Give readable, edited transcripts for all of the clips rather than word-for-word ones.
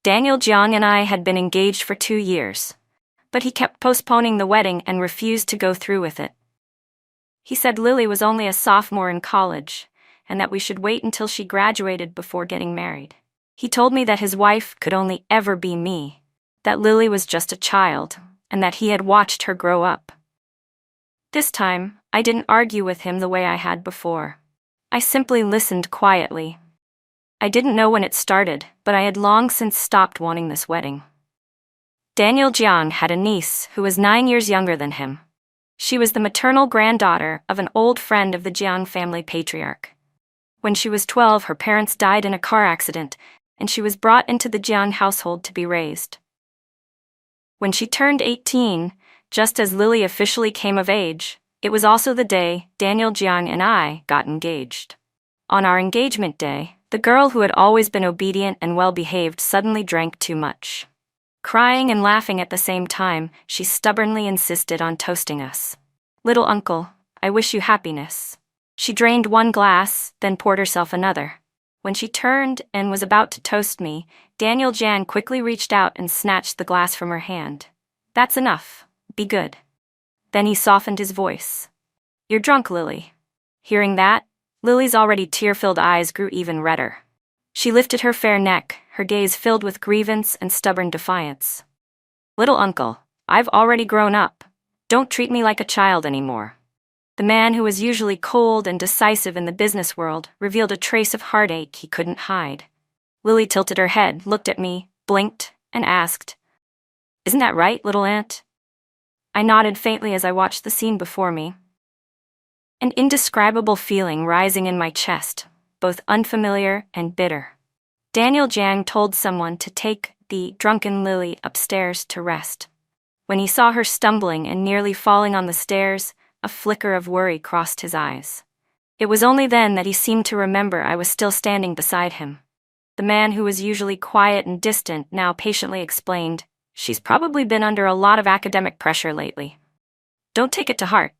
Daniel Jiang and I had been engaged for 2 years, but he kept postponing the wedding and refused to go through with it. He said Lily was only a sophomore in college, and that we should wait until she graduated before getting married. He told me that his wife could only ever be me, that Lily was just a child, and that he had watched her grow up. This time, I didn't argue with him the way I had before. I simply listened quietly. I didn't know when it started, but I had long since stopped wanting this wedding. Daniel Jiang had a niece who was 9 years younger than him. She was the maternal granddaughter of an old friend of the Jiang family patriarch. When she was 12, her parents died in a car accident, and she was brought into the Jiang household to be raised. When she turned 18, just as Lily officially came of age, it was also the day Daniel Jiang and I got engaged. On our engagement day, the girl who had always been obedient and well-behaved suddenly drank too much. Crying and laughing at the same time, she stubbornly insisted on toasting us. "Little uncle, I wish you happiness." She drained one glass, then poured herself another. When she turned and was about to toast me, Daniel Jiang quickly reached out and snatched the glass from her hand. "That's enough. Be good." Then he softened his voice. "You're drunk, Lily." Hearing that, Lily's already tear-filled eyes grew even redder. She lifted her fair neck, her gaze filled with grievance and stubborn defiance. "Little uncle, I've already grown up. Don't treat me like a child anymore." The man who was usually cold and decisive in the business world revealed a trace of heartache he couldn't hide. Lily tilted her head, looked at me, blinked, and asked, "Isn't that right, little aunt?" I nodded faintly as I watched the scene before me. An indescribable feeling rising in my chest, both unfamiliar and bitter. Daniel Jiang told someone to take the drunken Lily upstairs to rest. When he saw her stumbling and nearly falling on the stairs, a flicker of worry crossed his eyes. It was only then that he seemed to remember I was still standing beside him. The man who was usually quiet and distant now patiently explained, "She's probably been under a lot of academic pressure lately. Don't take it to heart."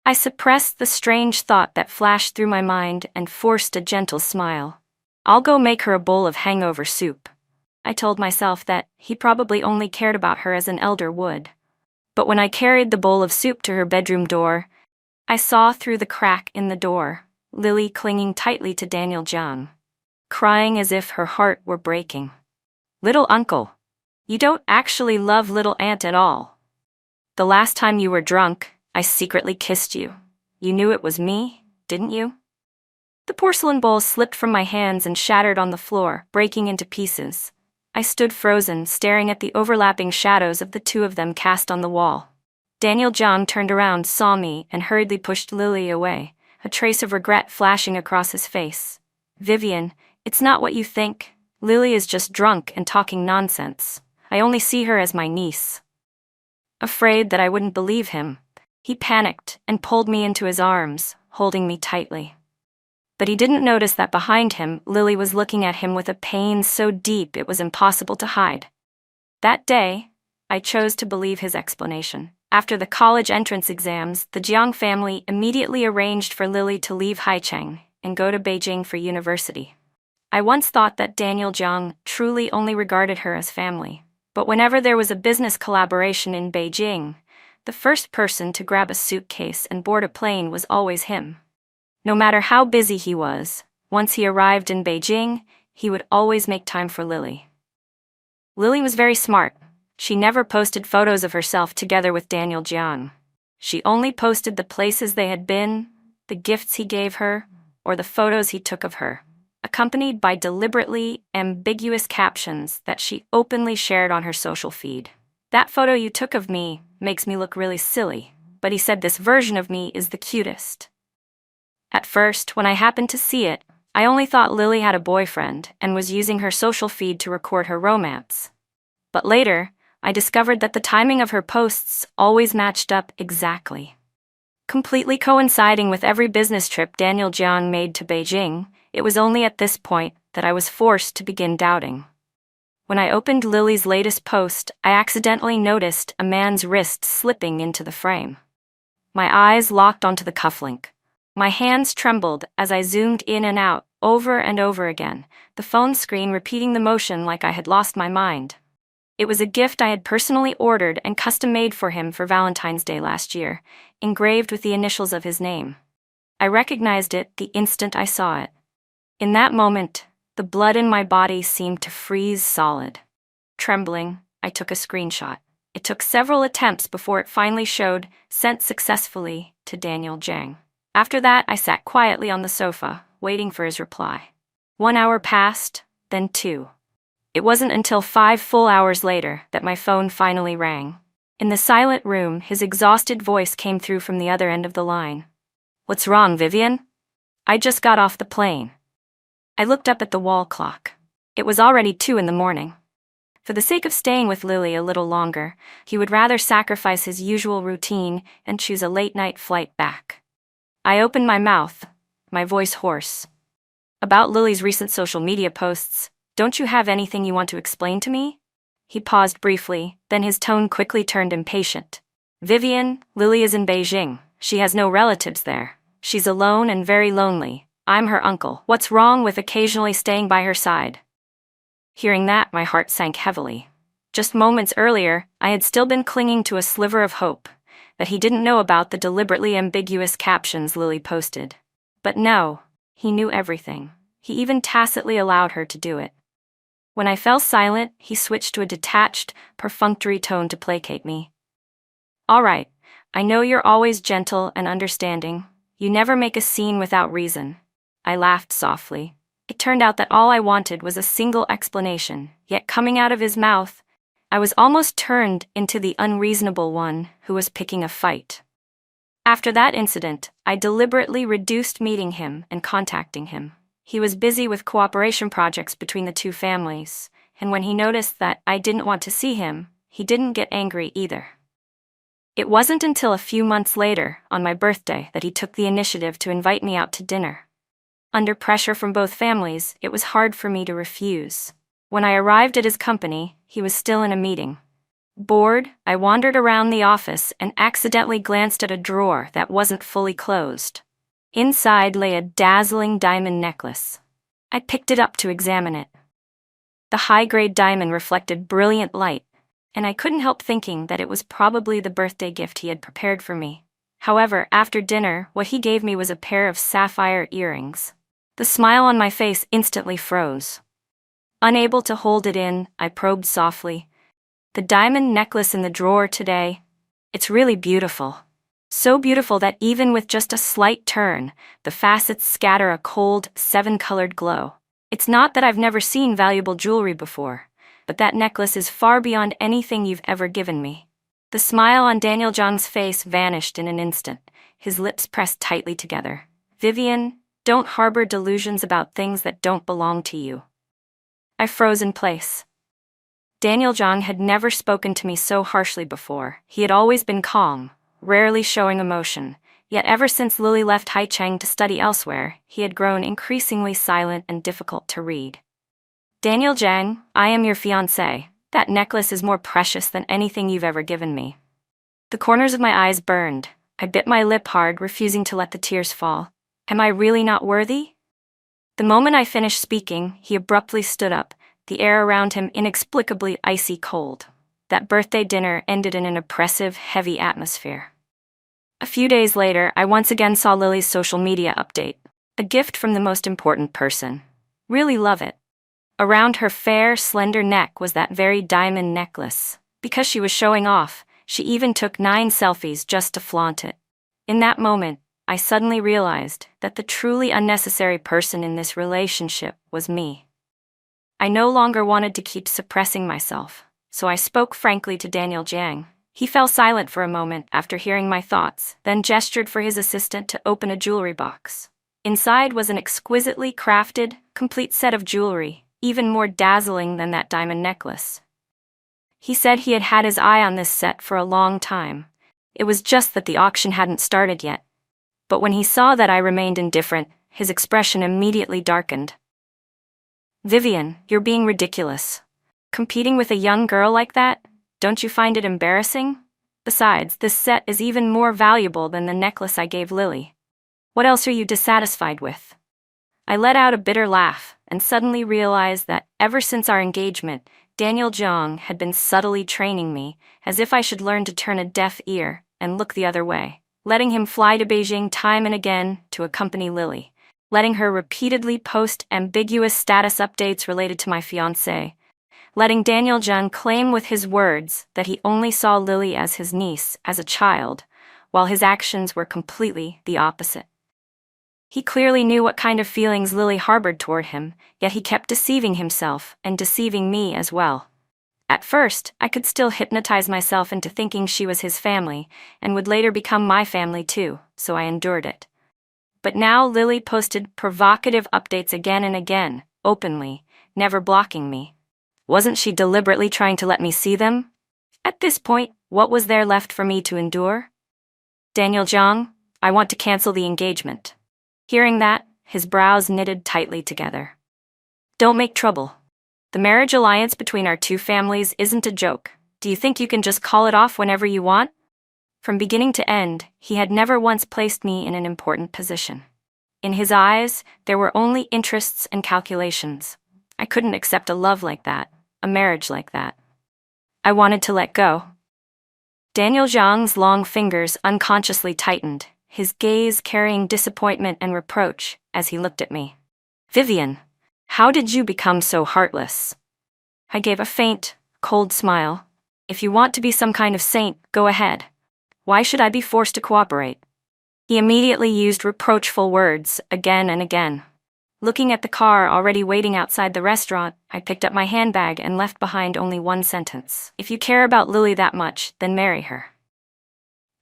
I suppressed the strange thought that flashed through my mind and forced a gentle smile. "I'll go make her a bowl of hangover soup." I told myself that he probably only cared about her as an elder would. But when I carried the bowl of soup to her bedroom door, I saw through the crack in the door Lily clinging tightly to Daniel Jiang, crying as if her heart were breaking. "Little uncle, you don't actually love little aunt at all. The last time you were drunk, I secretly kissed you. You knew it was me, didn't you?" The porcelain bowl slipped from my hands and shattered on the floor, breaking into pieces. I stood frozen, staring at the overlapping shadows of the two of them cast on the wall. Daniel Jiang turned around, saw me, and hurriedly pushed Lily away, a trace of regret flashing across his face. "Vivian, it's not what you think. Lily is just drunk and talking nonsense. I only see her as my niece." Afraid that I wouldn't believe him, he panicked and pulled me into his arms, holding me tightly. But he didn't notice that behind him, Lily was looking at him with a pain so deep it was impossible to hide. That day, I chose to believe his explanation. After the college entrance exams, the Jiang family immediately arranged for Lily to leave Haicheng and go to Beijing for university. I once thought that Daniel Jiang truly only regarded her as family, but whenever there was a business collaboration in Beijing, the first person to grab a suitcase and board a plane was always him. No matter how busy he was, once he arrived in Beijing, he would always make time for Lily. Lily was very smart. She never posted photos of herself together with Daniel Jiang. She only posted the places they had been, the gifts he gave her, or the photos he took of her, accompanied by deliberately ambiguous captions that she openly shared on her social feed. "That photo you took of me makes me look really silly, but he said this version of me is the cutest." At first, when I happened to see it, I only thought Lily had a boyfriend and was using her social feed to record her romance. But later, I discovered that the timing of her posts always matched up exactly. Completely coinciding with every business trip Daniel Jiang made to Beijing, it was only at this point that I was forced to begin doubting. When I opened Lily's latest post, I accidentally noticed a man's wrist slipping into the frame. My eyes locked onto the cufflink. My hands trembled as I zoomed in and out, over and over again, the phone screen repeating the motion like I had lost my mind. It was a gift I had personally ordered and custom-made for him for Valentine's Day last year, engraved with the initials of his name. I recognized it the instant I saw it. In that moment, the blood in my body seemed to freeze solid. Trembling, I took a screenshot. It took several attempts before it finally showed, sent successfully, to Daniel Zhang. After that, I sat quietly on the sofa, waiting for his reply. 1 hour passed, then 2. It wasn't until 5 full hours later that my phone finally rang. In the silent room, his exhausted voice came through from the other end of the line. "What's wrong, Vivian?" "I just got off the plane." I looked up at the wall clock. It was already 2 in the morning. For the sake of staying with Lily a little longer, he would rather sacrifice his usual routine and choose a late-night flight back. I opened my mouth, my voice hoarse. "About Lily's recent social media posts, don't you have anything you want to explain to me?" He paused briefly, then his tone quickly turned impatient. "Vivian, Lily is in Beijing. She has no relatives there. She's alone and very lonely. I'm her uncle. What's wrong with occasionally staying by her side?" Hearing that, my heart sank heavily. Just moments earlier, I had still been clinging to a sliver of hope that he didn't know about the deliberately ambiguous captions Lily posted. But no, he knew everything. He even tacitly allowed her to do it. When I fell silent, he switched to a detached, perfunctory tone to placate me. "All right, I know you're always gentle and understanding. You never make a scene without reason." I laughed softly. It turned out that all I wanted was a single explanation, yet coming out of his mouth, I was almost turned into the unreasonable one who was picking a fight. After that incident, I deliberately reduced meeting him and contacting him. He was busy with cooperation projects between the two families, and when he noticed that I didn't want to see him, he didn't get angry either. It wasn't until a few months later, on my birthday, that he took the initiative to invite me out to dinner. Under pressure from both families, it was hard for me to refuse. When I arrived at his company, he was still in a meeting. Bored, I wandered around the office and accidentally glanced at a drawer that wasn't fully closed. Inside lay a dazzling diamond necklace. I picked it up to examine it. The high-grade diamond reflected brilliant light, and I couldn't help thinking that it was probably the birthday gift he had prepared for me. However, after dinner, what he gave me was a pair of sapphire earrings. The smile on my face instantly froze. Unable to hold it in, I probed softly. "The diamond necklace in the drawer today, it's really beautiful. So beautiful that even with just a slight turn, the facets scatter a cold, 7-colored glow. It's not that I've never seen valuable jewelry before, but that necklace is far beyond anything you've ever given me." The smile on Daniel Zhang's face vanished in an instant, his lips pressed tightly together. "Vivian, don't harbor delusions about things that don't belong to you." I froze in place. Daniel Zhang had never spoken to me so harshly before. He had always been calm, rarely showing emotion, yet ever since Lily left Haicheng to study elsewhere, he had grown increasingly silent and difficult to read. "Daniel Zhang, I am your fiancée. That necklace is more precious than anything you've ever given me." The corners of my eyes burned. I bit my lip hard, refusing to let the tears fall. Am I really not worthy? The moment I finished speaking, he abruptly stood up, the air around him inexplicably icy cold. That birthday dinner ended in an oppressive, heavy atmosphere. A few days later, I once again saw Lily's social media update. A gift from the most important person. Really love it. Around her fair, slender neck was that very diamond necklace. Because she was showing off, she even took 9 selfies just to flaunt it. In that moment, I suddenly realized that the truly unnecessary person in this relationship was me. I no longer wanted to keep suppressing myself, so I spoke frankly to Daniel Zhang. He fell silent for a moment after hearing my thoughts, then gestured for his assistant to open a jewelry box. Inside was an exquisitely crafted, complete set of jewelry, even more dazzling than that diamond necklace. He said he had had his eye on this set for a long time. It was just that the auction hadn't started yet. But when he saw that I remained indifferent, his expression immediately darkened. "Vivian, you're being ridiculous. Competing with a young girl like that? Don't you find it embarrassing? Besides, this set is even more valuable than the necklace I gave Lily. What else are you dissatisfied with?" I let out a bitter laugh and suddenly realized that ever since our engagement, Daniel Zhang had been subtly training me, as if I should learn to turn a deaf ear and look the other way, letting him fly to Beijing time and again to accompany Lily, letting her repeatedly post ambiguous status updates related to my fiancé, letting Daniel Zhang claim with his words that he only saw Lily as his niece as a child, while his actions were completely the opposite. He clearly knew what kind of feelings Lily harbored toward him, yet he kept deceiving himself and deceiving me as well. At first, I could still hypnotize myself into thinking she was his family, and would later become my family too, so I endured it. But now Lily posted provocative updates again and again, openly, never blocking me. Wasn't she deliberately trying to let me see them? At this point, what was there left for me to endure? Daniel Zhang, I want to cancel the engagement. Hearing that, his brows knitted tightly together. Don't make trouble. The marriage alliance between our two families isn't a joke. Do you think you can just call it off whenever you want? From beginning to end, he had never once placed me in an important position. In his eyes, there were only interests and calculations. I couldn't accept a love like that, a marriage like that. I wanted to let go. Daniel Zhang's long fingers unconsciously tightened, his gaze carrying disappointment and reproach as he looked at me. Vivian, how did you become so heartless? I gave a faint, cold smile. If you want to be some kind of saint, go ahead. Why should I be forced to cooperate? He immediately used reproachful words again and again. Looking at the car already waiting outside the restaurant, I picked up my handbag and left behind only one sentence. If you care about Lily that much, then marry her.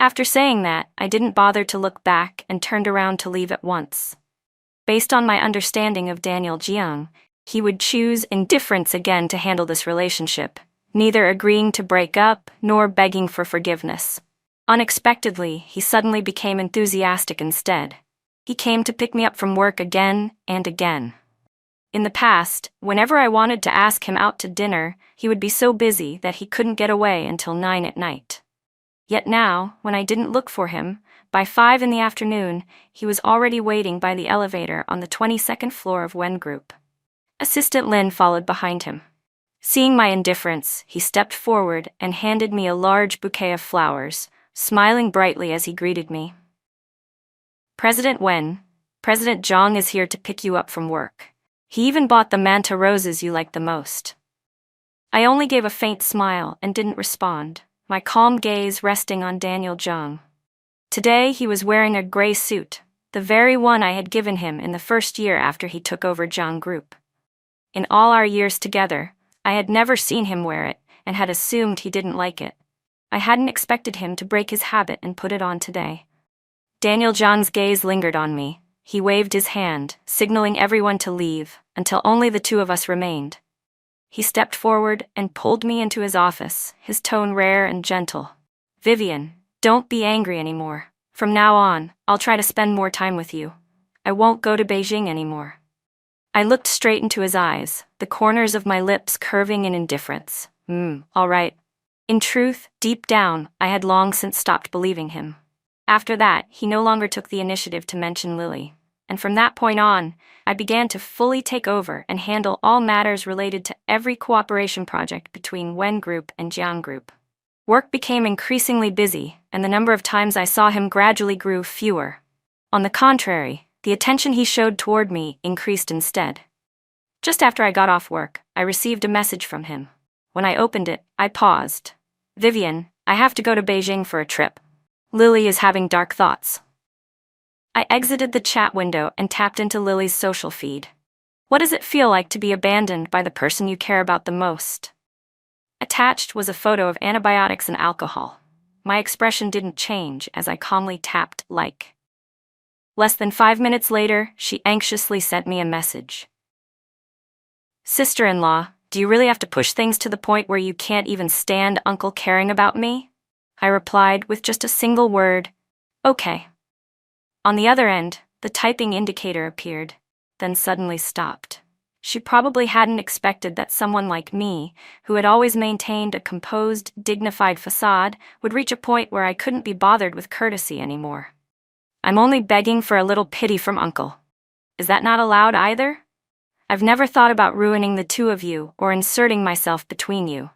After saying that, I didn't bother to look back and turned around to leave at once. Based on my understanding of Daniel Zhang, he would choose indifference again to handle this relationship, neither agreeing to break up nor begging for forgiveness. Unexpectedly, he suddenly became enthusiastic instead. He came to pick me up from work again and again. In the past, whenever I wanted to ask him out to dinner, he would be so busy that he couldn't get away until 9 at night. Yet now, when I didn't look for him, by 5 in the afternoon, he was already waiting by the elevator on the 22nd floor of Wen Group. Assistant Lin followed behind him. Seeing my indifference, he stepped forward and handed me a large bouquet of flowers, smiling brightly as he greeted me. President Wen, President Zhang is here to pick you up from work. He even bought the manta roses you like the most. I only gave a faint smile and didn't respond, my calm gaze resting on Daniel Zhang. Today he was wearing a gray suit, the very one I had given him in the first year after he took over Zhang Group. In all our years together, I had never seen him wear it and had assumed he didn't like it. I hadn't expected him to break his habit and put it on today. Daniel Zhang's gaze lingered on me. He waved his hand, signaling everyone to leave, until only the two of us remained. He stepped forward and pulled me into his office, his tone rare and gentle. Vivian, don't be angry anymore. From now on, I'll try to spend more time with you. I won't go to Beijing anymore. I looked straight into his eyes, the corners of my lips curving in indifference. All right. In truth, deep down, I had long since stopped believing him. After that, he no longer took the initiative to mention Lily. And from that point on, I began to fully take over and handle all matters related to every cooperation project between Wen Group and Jiang Group. Work became increasingly busy, and the number of times I saw him gradually grew fewer. On the contrary, the attention he showed toward me increased instead. Just after I got off work, I received a message from him. When I opened it, I paused. Vivian, I have to go to Beijing for a trip. Lily is having dark thoughts. I exited the chat window and tapped into Lily's social feed. What does it feel like to be abandoned by the person you care about the most? Attached was a photo of antibiotics and alcohol. My expression didn't change as I calmly tapped like. Less than 5 minutes later, she anxiously sent me a message. Sister-in-law, do you really have to push things to the point where you can't even stand Uncle caring about me? I replied with just a single word, okay. On the other end, the typing indicator appeared, then suddenly stopped. She probably hadn't expected that someone like me, who had always maintained a composed, dignified facade, would reach a point where I couldn't be bothered with courtesy anymore. I'm only begging for a little pity from Uncle. Is that not allowed either? I've never thought about ruining the two of you or inserting myself between you.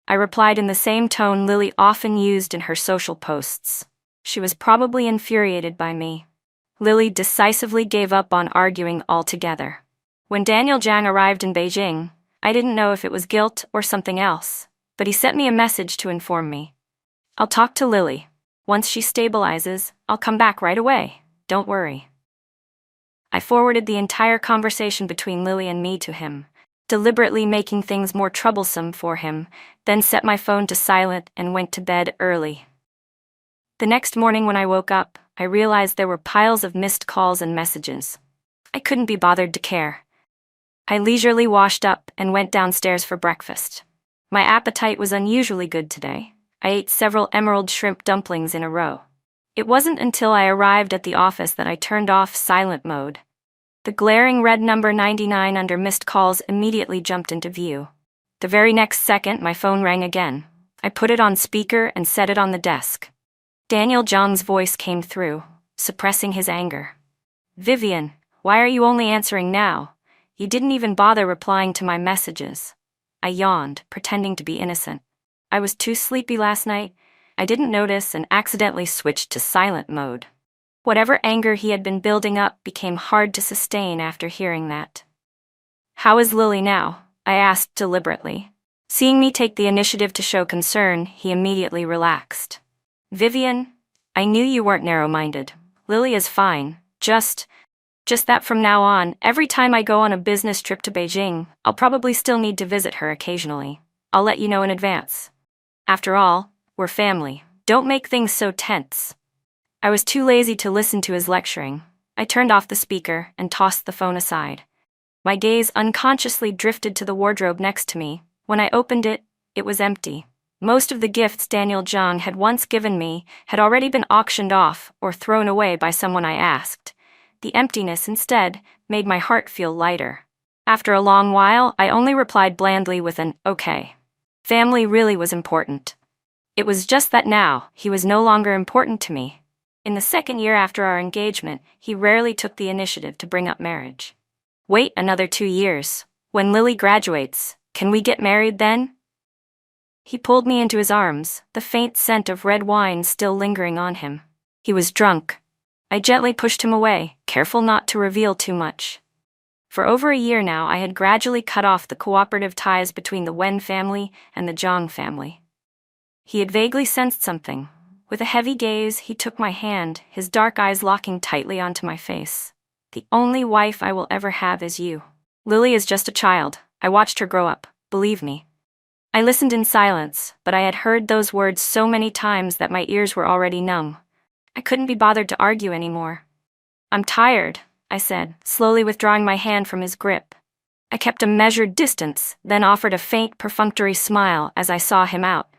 I replied in the same tone Lily often used in her social posts. She was probably infuriated by me. Lily decisively gave up on arguing altogether. When Daniel Zhang arrived in Beijing, I didn't know if it was guilt or something else, but he sent me a message to inform me. I'll talk to Lily. Once she stabilizes, I'll come back right away. Don't worry. I forwarded the entire conversation between Lily and me to him, deliberately making things more troublesome for him, then set my phone to silent and went to bed early. The next morning when I woke up, I realized there were piles of missed calls and messages. I couldn't be bothered to care. I leisurely washed up and went downstairs for breakfast. My appetite was unusually good today. I ate several emerald shrimp dumplings in a row. It wasn't until I arrived at the office that I turned off silent mode. The glaring red number 99 under missed calls immediately jumped into view. The very next second, my phone rang again. I put it on speaker and set it on the desk. Daniel Zhang's voice came through, suppressing his anger. "Vivian, why are you only answering now? You didn't even bother replying to my messages." I yawned, pretending to be innocent. I was too sleepy last night. I didn't notice and accidentally switched to silent mode. Whatever anger he had been building up became hard to sustain after hearing that. "How is Lily now?" I asked deliberately. Seeing me take the initiative to show concern, he immediately relaxed. "Vivian, I knew you weren't narrow-minded. Lily is fine. Just that from now on, every time I go on a business trip to Beijing, I'll probably still need to visit her occasionally. I'll let you know in advance. After all, we're family. Don't make things so tense." I was too lazy to listen to his lecturing. I turned off the speaker and tossed the phone aside. My gaze unconsciously drifted to the wardrobe next to me. When I opened it, it was empty. Most of the gifts Daniel Zhang had once given me had already been auctioned off or thrown away by someone I asked. The emptiness instead made my heart feel lighter. After a long while, I only replied blandly with an "okay." Family really was important. It was just that now, he was no longer important to me. In the second year after our engagement, he rarely took the initiative to bring up marriage. "Wait another 2 years. When Lily graduates, can we get married then?" He pulled me into his arms, the faint scent of red wine still lingering on him. He was drunk. I gently pushed him away, careful not to reveal too much. For over a year now, I had gradually cut off the cooperative ties between the Wen family and the Zhang family. He had vaguely sensed something. With a heavy gaze, he took my hand, his dark eyes locking tightly onto my face. "The only wife I will ever have is you. Lily is just a child. I watched her grow up, believe me." I listened in silence, but I had heard those words so many times that my ears were already numb. I couldn't be bothered to argue anymore. "I'm tired," I said, slowly withdrawing my hand from his grip. I kept a measured distance, then offered a faint, perfunctory smile as I saw him out.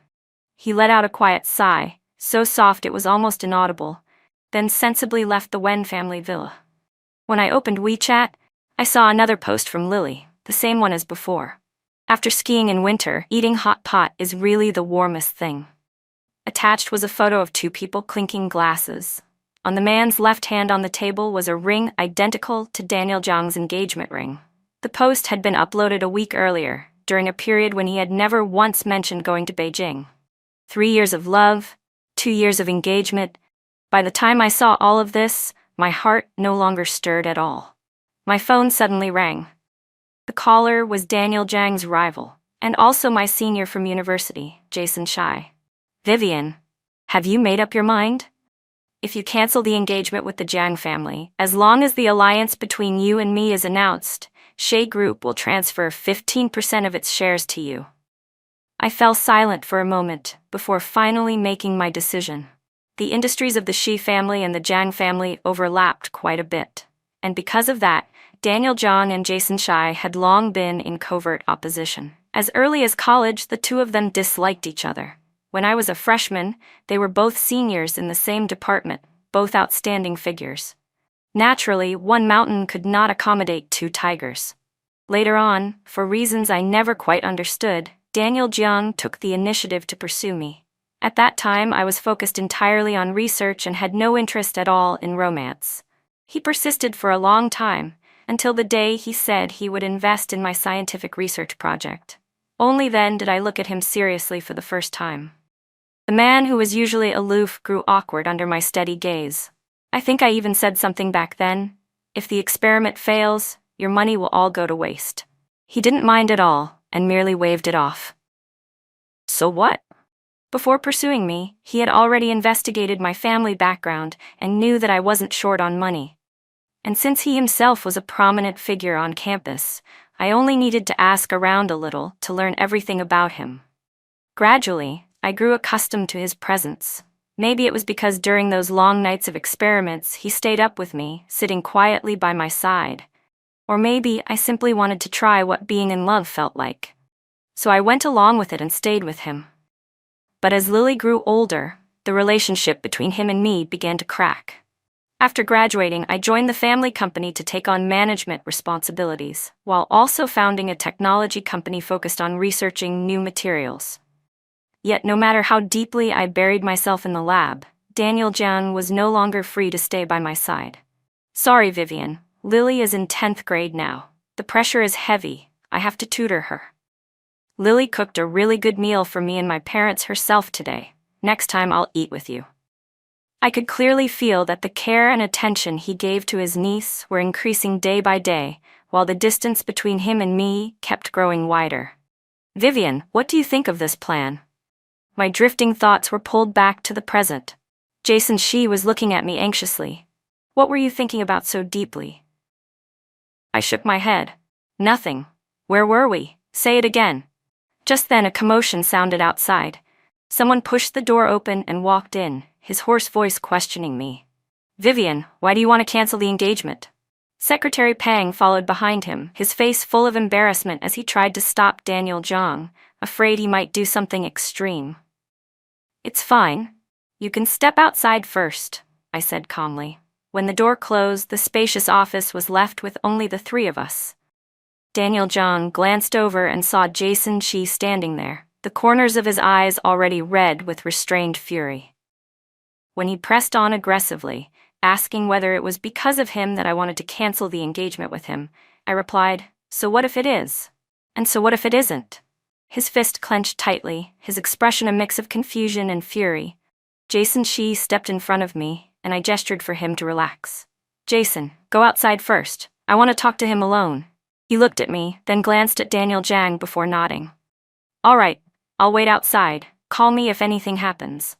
He let out a quiet sigh, so soft it was almost inaudible, then sensibly left the Wen family villa. When I opened WeChat, I saw another post from Lily, the same one as before. "After skiing in winter, eating hot pot is really the warmest thing." Attached was a photo of 2 people clinking glasses. On the man's left hand on the table was a ring identical to Daniel Zhang's engagement ring. The post had been uploaded a week earlier, during a period when he had never once mentioned going to Beijing. 3 years of love, 2 years of engagement. By the time I saw all of this, my heart no longer stirred at all. My phone suddenly rang. The caller was Daniel Zhang's rival, and also my senior from university, Jason Shai. "Vivian, have you made up your mind? If you cancel the engagement with the Zhang family, as long as the alliance between you and me is announced, Shea Group will transfer 15% of its shares to you." I fell silent for a moment, before finally making my decision. The industries of the Shi family and the Zhang family overlapped quite a bit, and because of that, Daniel Zhang and Jason Shai had long been in covert opposition. As early as college, the two of them disliked each other. When I was a freshman, they were both seniors in the same department, both outstanding figures. Naturally, one mountain could not accommodate 2 tigers. Later on, for reasons I never quite understood, Daniel Zhang took the initiative to pursue me. At that time, I was focused entirely on research and had no interest at all in romance. He persisted for a long time, until the day he said he would invest in my scientific research project. Only then did I look at him seriously for the first time. The man who was usually aloof grew awkward under my steady gaze. I think I even said something back then. If the experiment fails, your money will all go to waste. He didn't mind at all, and merely waved it off. So what? Before pursuing me, he had already investigated my family background and knew that I wasn't short on money. And since he himself was a prominent figure on campus, I only needed to ask around a little to learn everything about him. Gradually, I grew accustomed to his presence. Maybe it was because during those long nights of experiments he stayed up with me, sitting quietly by my side. Or maybe I simply wanted to try what being in love felt like. So I went along with it and stayed with him. But as Lily grew older, the relationship between him and me began to crack. After graduating, I joined the family company to take on management responsibilities, while also founding a technology company focused on researching new materials. Yet no matter how deeply I buried myself in the lab, Daniel Jiang was no longer free to stay by my side. Sorry, Vivian, Lily is in 10th grade now. The pressure is heavy, I have to tutor her. Lily cooked a really good meal for me and my parents herself today. Next time I'll eat with you. I could clearly feel that the care and attention he gave to his niece were increasing day by day, while the distance between him and me kept growing wider. Vivian, what do you think of this plan? My drifting thoughts were pulled back to the present. Jason Shi was looking at me anxiously. What were you thinking about so deeply? I shook my head. Nothing. Where were we? Say it again. Just then a commotion sounded outside. Someone pushed the door open and walked in, his hoarse voice questioning me. Vivian, why do you want to cancel the engagement? Secretary Pang followed behind him, his face full of embarrassment as he tried to stop Daniel Jiang, afraid he might do something extreme. It's fine. You can step outside first, I said calmly. When the door closed, the spacious office was left with only the three of us. Daniel Jiang glanced over and saw Jason Shi standing there, the corners of his eyes already red with restrained fury. When he pressed on aggressively, asking whether it was because of him that I wanted to cancel the engagement with him, I replied, so what if it is? And so what if it isn't? His fist clenched tightly, his expression a mix of confusion and fury. Jason Shi stepped in front of me, and I gestured for him to relax. Jason, go outside first. I want to talk to him alone. He looked at me, then glanced at Daniel Jiang before nodding. All right, I'll wait outside. Call me if anything happens.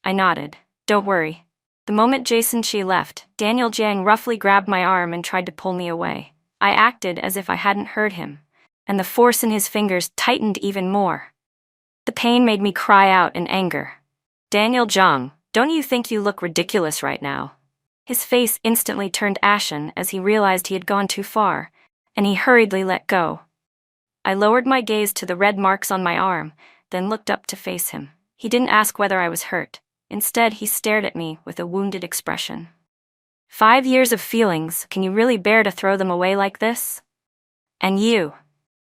I nodded. Don't worry. The moment Jason Shi left, Daniel Jiang roughly grabbed my arm and tried to pull me away. I acted as if I hadn't heard him, and the force in his fingers tightened even more. The pain made me cry out in anger. Daniel Jiang, don't you think you look ridiculous right now? His face instantly turned ashen as he realized he had gone too far, and he hurriedly let go. I lowered my gaze to the red marks on my arm, then looked up to face him. He didn't ask whether I was hurt. Instead, he stared at me with a wounded expression. 5 years of feelings, can you really bear to throw them away like this? And you?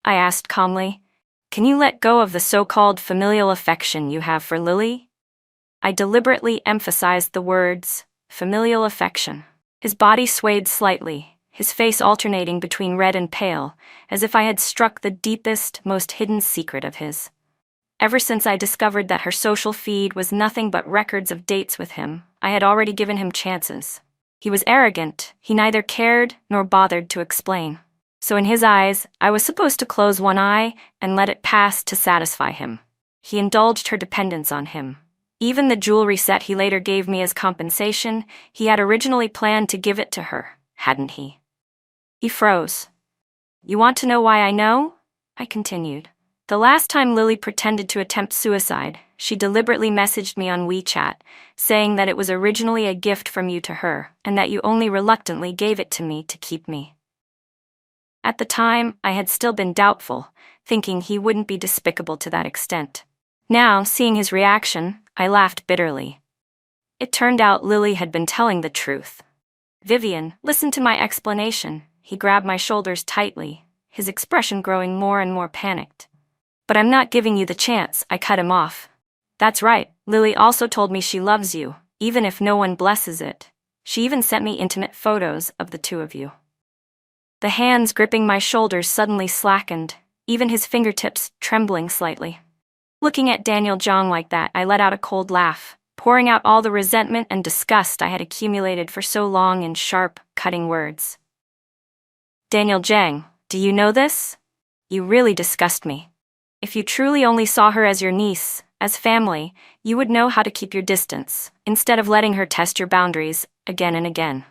I asked calmly. Can you let go of the so-called familial affection you have for Lily? I deliberately emphasized the words, familial affection. His body swayed slightly, his face alternating between red and pale, as if I had struck the deepest, most hidden secret of his. Ever since I discovered that her social feed was nothing but records of dates with him, I had already given him chances. He was arrogant, he neither cared nor bothered to explain. So in his eyes, I was supposed to close one eye and let it pass to satisfy him. He indulged her dependence on him. Even the jewelry set he later gave me as compensation, he had originally planned to give it to her, hadn't he? He froze. You want to know why I know? I continued. The last time Lily pretended to attempt suicide, she deliberately messaged me on WeChat, saying that it was originally a gift from you to her, and that you only reluctantly gave it to me to keep me. At the time, I had still been doubtful, thinking he wouldn't be despicable to that extent. Now, seeing his reaction, I laughed bitterly. It turned out Lily had been telling the truth. Vivian, listen to my explanation. He grabbed my shoulders tightly, his expression growing more and more panicked. But I'm not giving you the chance, I cut him off. That's right, Lily also told me she loves you, even if no one blesses it. She even sent me intimate photos of the two of you. The hands gripping my shoulders suddenly slackened, even his fingertips trembling slightly. Looking at Daniel Zhang like that, I let out a cold laugh, pouring out all the resentment and disgust I had accumulated for so long in sharp, cutting words. Daniel Zhang, do you know this? You really disgust me. If you truly only saw her as your niece, as family, you would know how to keep your distance, instead of letting her test your boundaries again and again.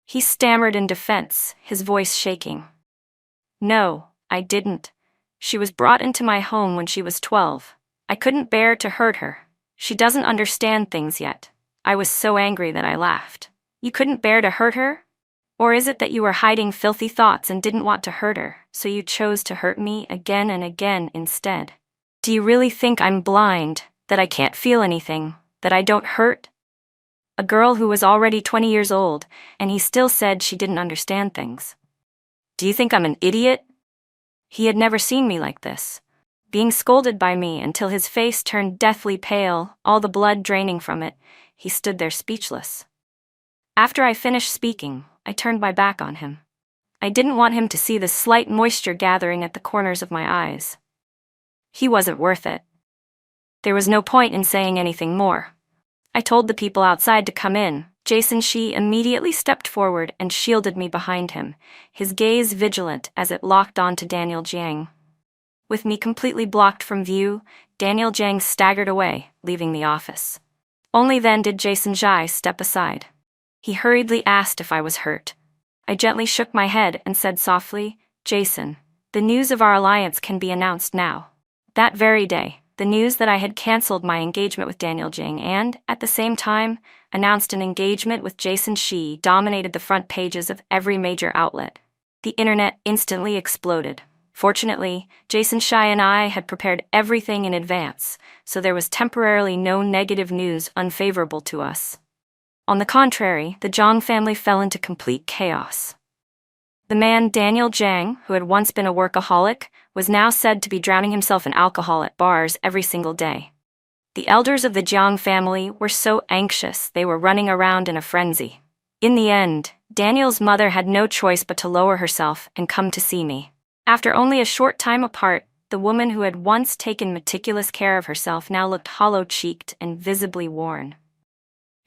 He stammered in defense, his voice shaking. No, I didn't. She was brought into my home when she was 12. I couldn't bear to hurt her. She doesn't understand things yet. I was so angry that I laughed. You couldn't bear to hurt her? Or is it that you were hiding filthy thoughts and didn't want to hurt her, so you chose to hurt me again and again instead? Do you really think I'm blind, that I can't feel anything, that I don't hurt? A girl who was already 20 years old, and he still said she didn't understand things. Do you think I'm an idiot? He had never seen me like this, being scolded by me until his face turned deathly pale, all the blood draining from it. He stood there speechless. After I finished speaking, I turned my back on him. I didn't want him to see the slight moisture gathering at the corners of my eyes. He wasn't worth it. There was no point in saying anything more. I told the people outside to come in. Jason Shi immediately stepped forward and shielded me behind him, his gaze vigilant as it locked onto Daniel Zhang. With me completely blocked from view, Daniel Zhang staggered away, leaving the office. Only then did Jason Zhai step aside. He hurriedly asked if I was hurt. I gently shook my head and said softly, Jason, the news of our alliance can be announced now. That very day, the news that I had cancelled my engagement with Daniel Zhang and, at the same time, announced an engagement with Jason Shi dominated the front pages of every major outlet. The internet instantly exploded. Fortunately, Jason Shi and I had prepared everything in advance, so there was temporarily no negative news unfavorable to us. On the contrary, the Zhang family fell into complete chaos. The man Daniel Zhang, who had once been a workaholic, was now said to be drowning himself in alcohol at bars every single day. The elders of the Zhang family were so anxious they were running around in a frenzy. In the end, Daniel's mother had no choice but to lower herself and come to see me. After only a short time apart, the woman who had once taken meticulous care of herself now looked hollow-cheeked and visibly worn.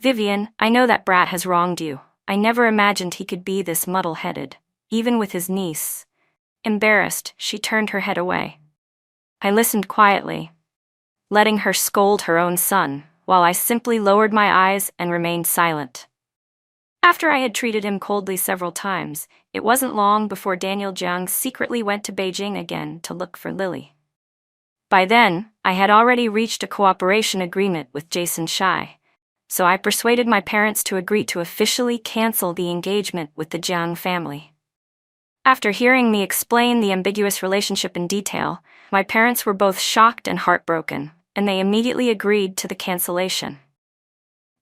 Vivian, I know that brat has wronged you. I never imagined he could be this muddle-headed, even with his niece. Embarrassed, she turned her head away. I listened quietly, letting her scold her own son, while I simply lowered my eyes and remained silent. After I had treated him coldly several times, it wasn't long before Daniel Zhang secretly went to Beijing again to look for Lily. By then, I had already reached a cooperation agreement with Jason Shi, so I persuaded my parents to agree to officially cancel the engagement with the Zhang family. After hearing me explain the ambiguous relationship in detail, my parents were both shocked and heartbroken, and they immediately agreed to the cancellation.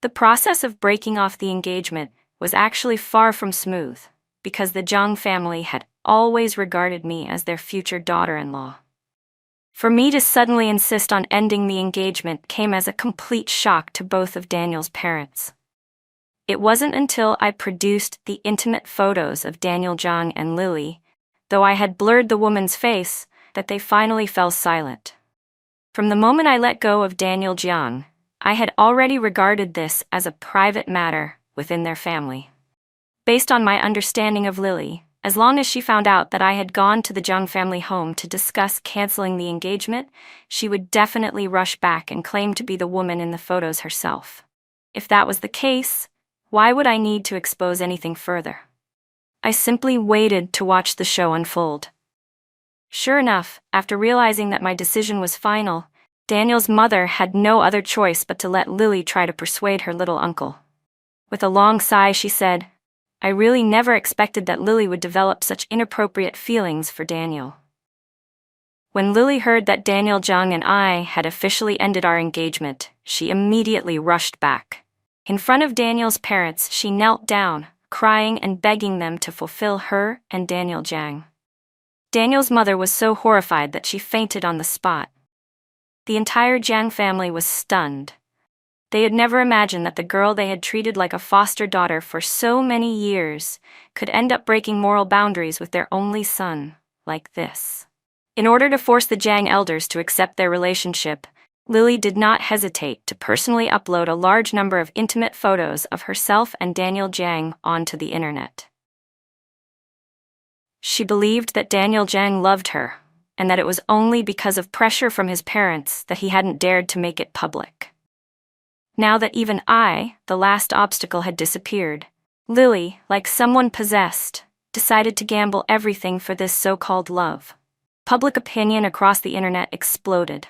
The process of breaking off the engagement was actually far from smooth, because the Zhang family had always regarded me as their future daughter-in-law. For me to suddenly insist on ending the engagement came as a complete shock to both of Daniel's parents. It wasn't until I produced the intimate photos of Daniel Zhang and Lily, though I had blurred the woman's face, that they finally fell silent. From the moment I let go of Daniel Zhang, I had already regarded this as a private matter within their family. Based on my understanding of Lily, as long as she found out that I had gone to the Zhang family home to discuss canceling the engagement, she would definitely rush back and claim to be the woman in the photos herself. If that was the case, why would I need to expose anything further? I simply waited to watch the show unfold. Sure enough, after realizing that my decision was final, Daniel's mother had no other choice but to let Lily try to persuade her little uncle. With a long sigh, she said, I really never expected that Lily would develop such inappropriate feelings for Daniel. When Lily heard that Daniel Zhang and I had officially ended our engagement, she immediately rushed back. In front of Daniel's parents, she knelt down, crying and begging them to fulfill her and Daniel Zhang. Daniel's mother was so horrified that she fainted on the spot. The entire Zhang family was stunned. They had never imagined that the girl they had treated like a foster daughter for so many years could end up breaking moral boundaries with their only son, like this. In order to force the Jiang elders to accept their relationship, Lily did not hesitate to personally upload a large number of intimate photos of herself and Daniel Jiang onto the internet. She believed that Daniel Jiang loved her, and that it was only because of pressure from his parents that he hadn't dared to make it public. Now that even the last obstacle, had disappeared, Lily, like someone possessed, decided to gamble everything for this so-called love. Public opinion across the internet exploded.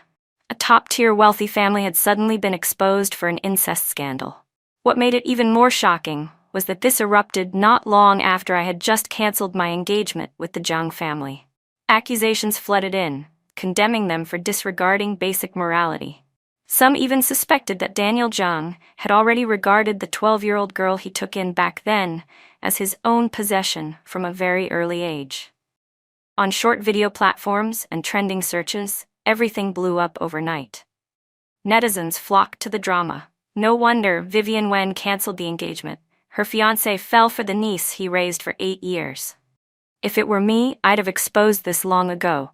A top-tier wealthy family had suddenly been exposed for an incest scandal. What made it even more shocking was that this erupted not long after I had just canceled my engagement with the Jiang family. Accusations flooded in, condemning them for disregarding basic morality. Some even suspected that Daniel Jiang had already regarded the 12-year-old girl he took in back then as his own possession from a very early age. On short video platforms and trending searches, everything blew up overnight. Netizens flocked to the drama. No wonder Vivian Wen canceled the engagement. Her fiancé fell for the niece he raised for 8 years. If it were me, I'd have exposed this long ago.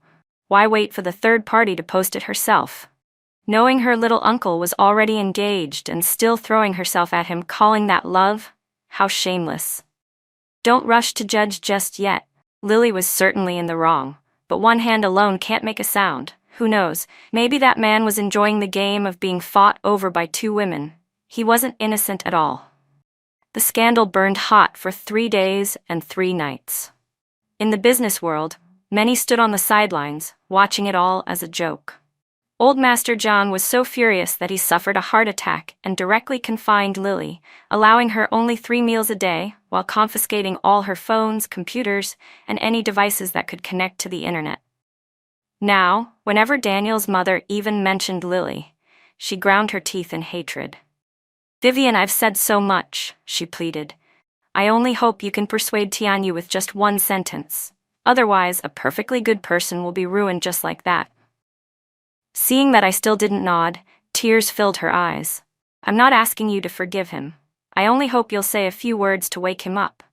Why wait for the third party to post it herself? Knowing her little uncle was already engaged and still throwing herself at him, calling that love? How shameless. Don't rush to judge just yet. Lily was certainly in the wrong, but one hand alone can't make a sound. Who knows, maybe that man was enjoying the game of being fought over by 2 women. He wasn't innocent at all. The scandal burned hot for 3 days and 3 nights. In the business world, many stood on the sidelines, watching it all as a joke. Old Master John was so furious that he suffered a heart attack and directly confined Lily, allowing her only 3 meals a day, while confiscating all her phones, computers, and any devices that could connect to the internet. Now, whenever Daniel's mother even mentioned Lily, she ground her teeth in hatred. "Vivian, I've said so much," she pleaded. "I only hope you can persuade Tianyu with just 1 sentence. Otherwise, a perfectly good person will be ruined just like that." Seeing that I still didn't nod, tears filled her eyes. "I'm not asking you to forgive him. I only hope you'll say a few words to wake him up.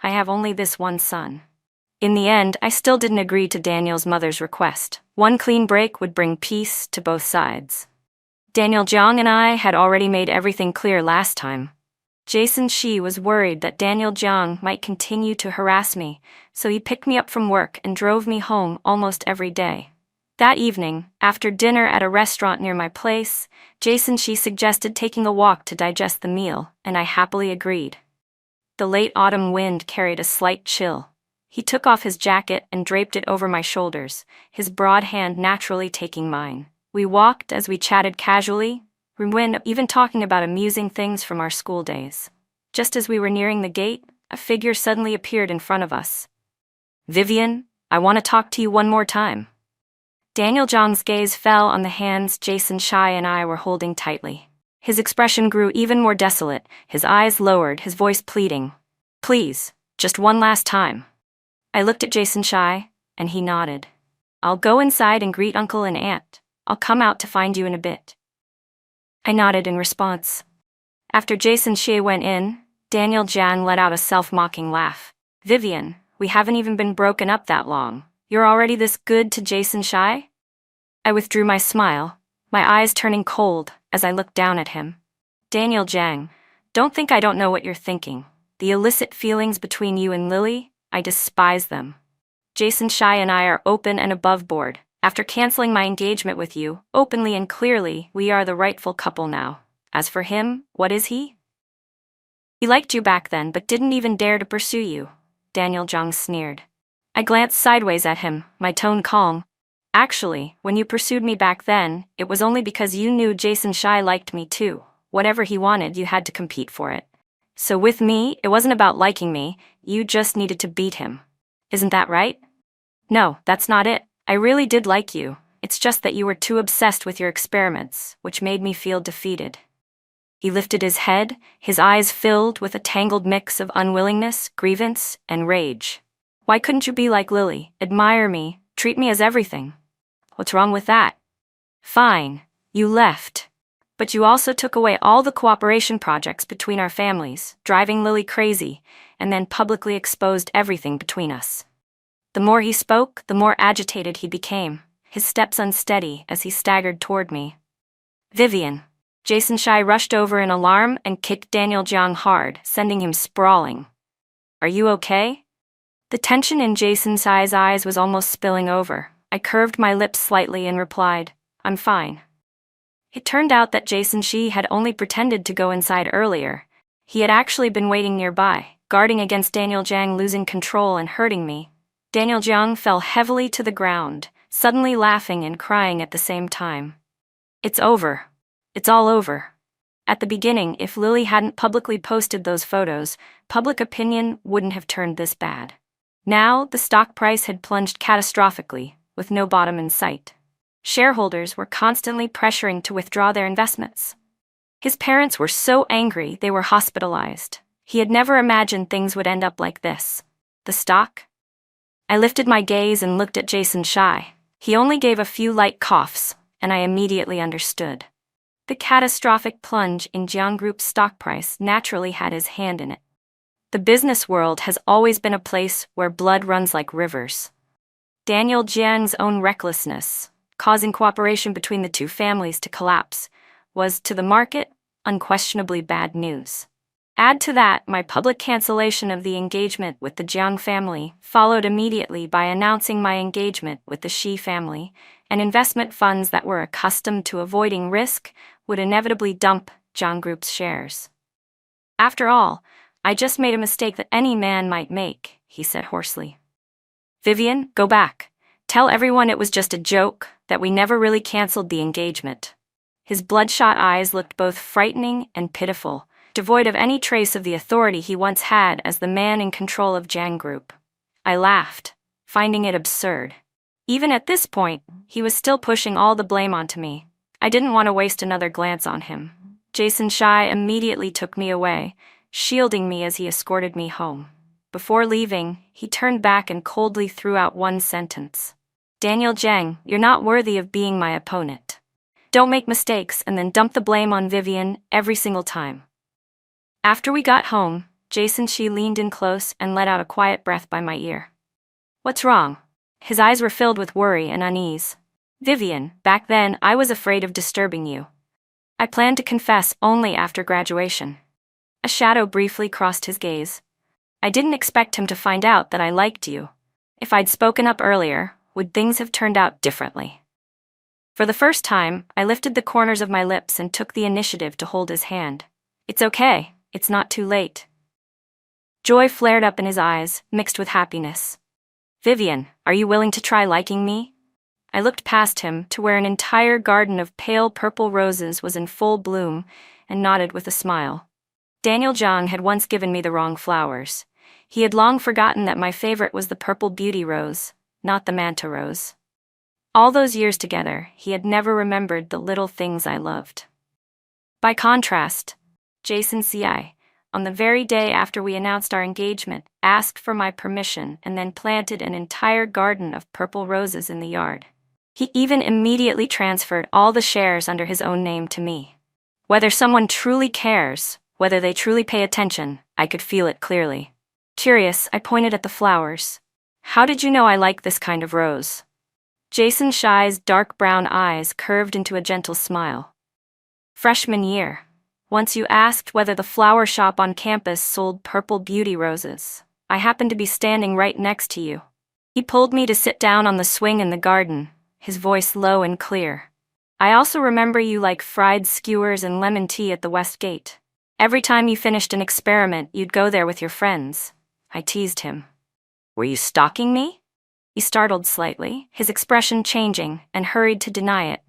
I have only this one son." In the end, I still didn't agree to Daniel's mother's request. 1 clean break would bring peace to both sides. Daniel Jiang and I had already made everything clear last time. Jason Shi was worried that Daniel Jiang might continue to harass me, so he picked me up from work and drove me home almost every day. That evening, after dinner at a restaurant near my place, Jason Shi suggested taking a walk to digest the meal, and I happily agreed. The late autumn wind carried a slight chill. He took off his jacket and draped it over my shoulders, his broad hand naturally taking mine. We walked as we chatted casually, even talking about amusing things from our school days. Just as we were nearing the gate, a figure suddenly appeared in front of us. "Vivian, I want to talk to you one more time." Daniel Jiang's gaze fell on the hands Jason Shi and I were holding tightly. His expression grew even more desolate, his eyes lowered, his voice pleading. "Please, just one last time." I looked at Jason Shi, and he nodded. "I'll go inside and greet Uncle and Aunt. I'll come out to find you in a bit." I nodded in response. After Jason Shi went in, Daniel Jiang let out a self-mocking laugh. "Vivian, we haven't even been broken up that long. You're already this good to Jason Shi?" I withdrew my smile, my eyes turning cold as I looked down at him. "Daniel Jiang, don't think I don't know what you're thinking. The illicit feelings between you and Lily, I despise them. Jason Shi and I are open and above board. After canceling my engagement with you, openly and clearly, we are the rightful couple now. As for him, what is he?" "He liked you back then but didn't even dare to pursue you," Daniel Jiang sneered. I glanced sideways at him, my tone calm. "Actually, when you pursued me back then, it was only because you knew Jason Shi liked me too. Whatever he wanted, you had to compete for it. So with me, it wasn't about liking me, you just needed to beat him. Isn't that right?" "No, that's not it. I really did like you. It's just that you were too obsessed with your experiments, which made me feel defeated." He lifted his head, his eyes filled with a tangled mix of unwillingness, grievance, and rage. "Why couldn't you be like Lily, admire me, treat me as everything? What's wrong with that? Fine, you left. But you also took away all the cooperation projects between our families, driving Lily crazy, and then publicly exposed everything between us." The more he spoke, the more agitated he became, his steps unsteady as he staggered toward me. "Vivian." Jason Shai rushed over in alarm and kicked Daniel Jiang hard, sending him sprawling. "Are you okay?" The tension in Jason Shai's eyes was almost spilling over. I curved my lips slightly and replied, "I'm fine." It turned out that Jason Shi had only pretended to go inside earlier. He had actually been waiting nearby, guarding against Daniel Jiang losing control and hurting me. Daniel Jiang fell heavily to the ground, suddenly laughing and crying at the same time. "It's over. It's all over." At the beginning, if Lily hadn't publicly posted those photos, public opinion wouldn't have turned this bad. Now, the stock price had plunged catastrophically, with no bottom in sight. Shareholders were constantly pressuring to withdraw their investments. His parents were so angry they were hospitalized. He had never imagined things would end up like this. The stock? I lifted my gaze and looked at Jason Shai. He only gave a few light coughs, and I immediately understood. The catastrophic plunge in Jiang Group's stock price naturally had his hand in it. The business world has always been a place where blood runs like rivers. Daniel Jiang's own recklessness, causing cooperation between the two families to collapse, was, to the market, unquestionably bad news. Add to that my public cancellation of the engagement with the Jiang family, followed immediately by announcing my engagement with the Shi family, and investment funds that were accustomed to avoiding risk would inevitably dump Jiang Group's shares. "After all, I just made a mistake that any man might make," he said hoarsely. "Vivian, go back. Tell everyone it was just a joke, that we never really canceled the engagement." His bloodshot eyes looked both frightening and pitiful, devoid of any trace of the authority he once had as the man in control of Jiang Group. I laughed, finding it absurd. Even at this point, he was still pushing all the blame onto me. I didn't want to waste another glance on him. Jason Shai immediately took me away, shielding me as he escorted me home. Before leaving, he turned back and coldly threw out one sentence. "Daniel Jiang, you're not worthy of being my opponent. Don't make mistakes and then dump the blame on Vivian every single time." After we got home, Jason Shi leaned in close and let out a quiet breath by my ear. "What's wrong?" His eyes were filled with worry and unease. "Vivian, back then I was afraid of disturbing you. I planned to confess only after graduation." A shadow briefly crossed his gaze. "I didn't expect him to find out that I liked you. If I'd spoken up earlier, would things have turned out differently?" For the first time, I lifted the corners of my lips and took the initiative to hold his hand. "It's okay, it's not too late." Joy flared up in his eyes, mixed with happiness. "Vivian, are you willing to try liking me?" I looked past him to where an entire garden of pale purple roses was in full bloom, and nodded with a smile. Daniel Jiang had once given me the wrong flowers. He had long forgotten that my favorite was the purple beauty rose, not the manta rose. All those years together, he had never remembered the little things I loved. By contrast, Jason Ci, on the very day after we announced our engagement, asked for my permission and then planted an entire garden of purple roses in the yard. He even immediately transferred all the shares under his own name to me. Whether someone truly cares, whether they truly pay attention, I could feel it clearly. Curious, I pointed at the flowers. "How did you know I like this kind of rose?" Jason Shai's dark brown eyes curved into a gentle smile. "Freshman year. Once you asked whether the flower shop on campus sold purple beauty roses. I happened to be standing right next to you." He pulled me to sit down on the swing in the garden, his voice low and clear. "I also remember you like fried skewers and lemon tea at the West Gate. Every time you finished an experiment, you'd go there with your friends." I teased him. "Were you stalking me?" He startled slightly, his expression changing, and hurried to deny it.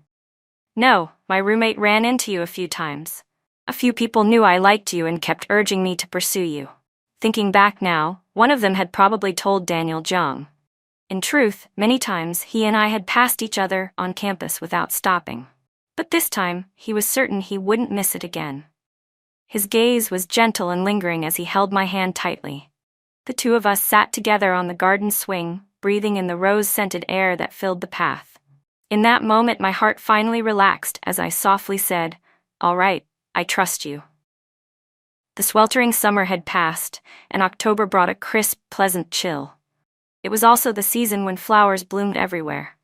"No, my roommate ran into you a few times. A few people knew I liked you and kept urging me to pursue you." Thinking back now, one of them had probably told Daniel Jiang. In truth, many times he and I had passed each other on campus without stopping. But this time, he was certain he wouldn't miss it again. His gaze was gentle and lingering as he held my hand tightly. The two of us sat together on the garden swing, breathing in the rose-scented air that filled the path. In that moment my heart finally relaxed as I softly said, All right, I trust you. The sweltering summer had passed, and October brought a crisp, pleasant chill. It was also the season when flowers bloomed everywhere.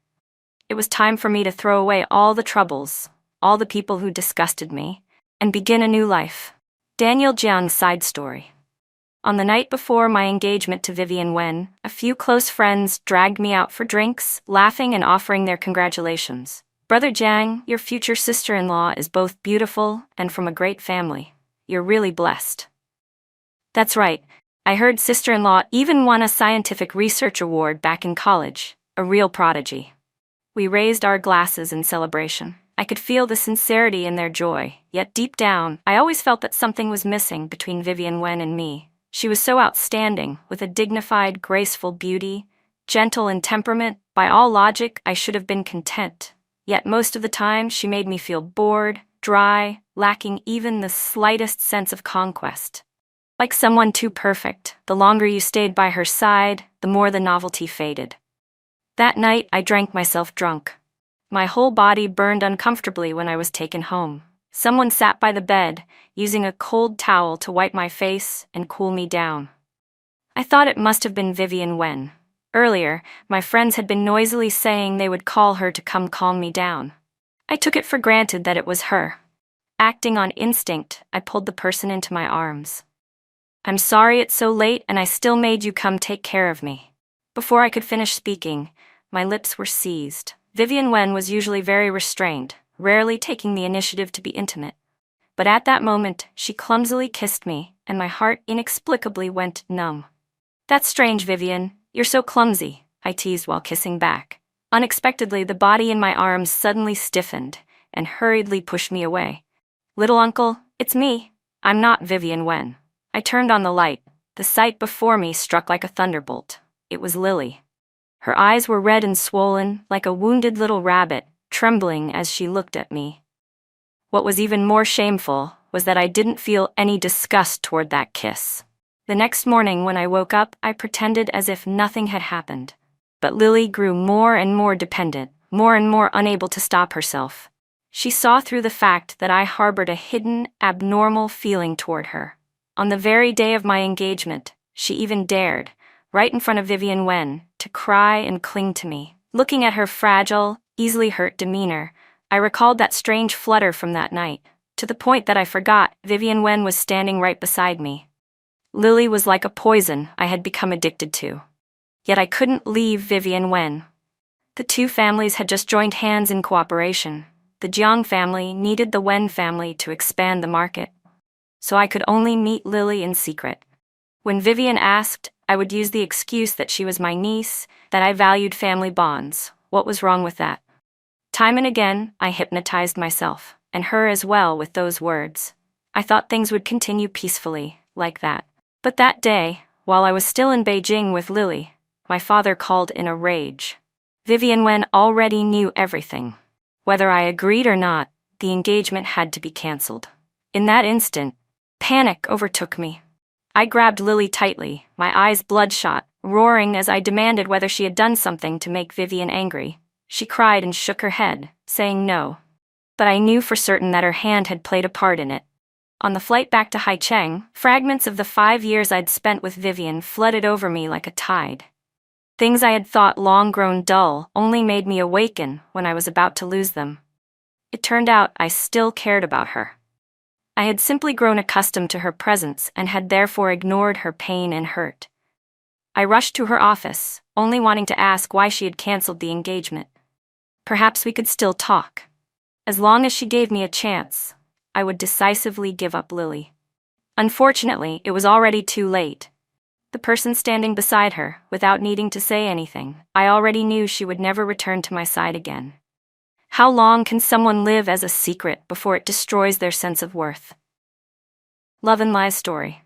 It was time for me to throw away all the troubles, all the people who disgusted me, and begin a new life. Daniel Jiang's side story. On the night before my engagement to Vivian Wen, a few close friends dragged me out for drinks, laughing and offering their congratulations. Brother Jiang, your future sister-in-law is both beautiful and from a great family. You're really blessed. That's right. I heard sister-in-law even won a scientific research award back in college. A real prodigy. We raised our glasses in celebration. I could feel the sincerity in their joy, yet deep down, I always felt that something was missing between Vivian Wen and me. She was so outstanding, with a dignified, graceful beauty, gentle in temperament. By all logic, I should have been content. Yet most of the time, she made me feel bored, dry, lacking even the slightest sense of conquest. Like someone too perfect, the longer you stayed by her side, the more the novelty faded. That night, I drank myself drunk. My whole body burned uncomfortably when I was taken home. Someone sat by the bed, using a cold towel to wipe my face and cool me down. I thought it must have been Vivian Wen. Earlier, my friends had been noisily saying they would call her to come calm me down. I took it for granted that it was her. Acting on instinct, I pulled the person into my arms. I'm sorry it's so late and I still made you come take care of me. Before I could finish speaking, my lips were seized. Vivian Wen was usually very restrained, rarely taking the initiative to be intimate. But at that moment, she clumsily kissed me, and my heart inexplicably went numb. That's strange, Vivian. You're so clumsy, I teased while kissing back. Unexpectedly, the body in my arms suddenly stiffened and hurriedly pushed me away. Little uncle, it's me. I'm not Vivian Wen. I turned on the light. The sight before me struck like a thunderbolt. It was Lily. Her eyes were red and swollen, like a wounded little rabbit, trembling as she looked at me. What was even more shameful was that I didn't feel any disgust toward that kiss. The next morning when I woke up, I pretended as if nothing had happened. But Lily grew more and more dependent, more and more unable to stop herself. She saw through the fact that I harbored a hidden, abnormal feeling toward her. On the very day of my engagement, she even dared, right in front of Vivian Wen, to cry and cling to me. Looking at her fragile, easily hurt demeanor, I recalled that strange flutter from that night, to the point that I forgot Vivian Wen was standing right beside me. Lily was like a poison I had become addicted to. Yet I couldn't leave Vivian Wen. The two families had just joined hands in cooperation. The Jiang family needed the Wen family to expand the market. So I could only meet Lily in secret. When Vivian asked, I would use the excuse that she was my niece, that I valued family bonds. What was wrong with that? Time and again, I hypnotized myself, and her as well, with those words. I thought things would continue peacefully, like that. But that day, while I was still in Beijing with Lily, my father called in a rage. Vivian Wen already knew everything. Whether I agreed or not, the engagement had to be cancelled. In that instant, panic overtook me. I grabbed Lily tightly, my eyes bloodshot, roaring as I demanded whether she had done something to make Vivian angry. She cried and shook her head, saying no. But I knew for certain that her hand had played a part in it. On the flight back to Haicheng, fragments of the 5 years I'd spent with Vivian flooded over me like a tide. Things I had thought long grown dull only made me awaken when I was about to lose them. It turned out I still cared about her. I had simply grown accustomed to her presence and had therefore ignored her pain and hurt. I rushed to her office, only wanting to ask why she had canceled the engagement. Perhaps we could still talk. As long as she gave me a chance, I would decisively give up Lily. Unfortunately, it was already too late. The person standing beside her, without needing to say anything, I already knew she would never return to my side again. How long can someone live as a secret before it destroys their sense of worth? Love and Lies story.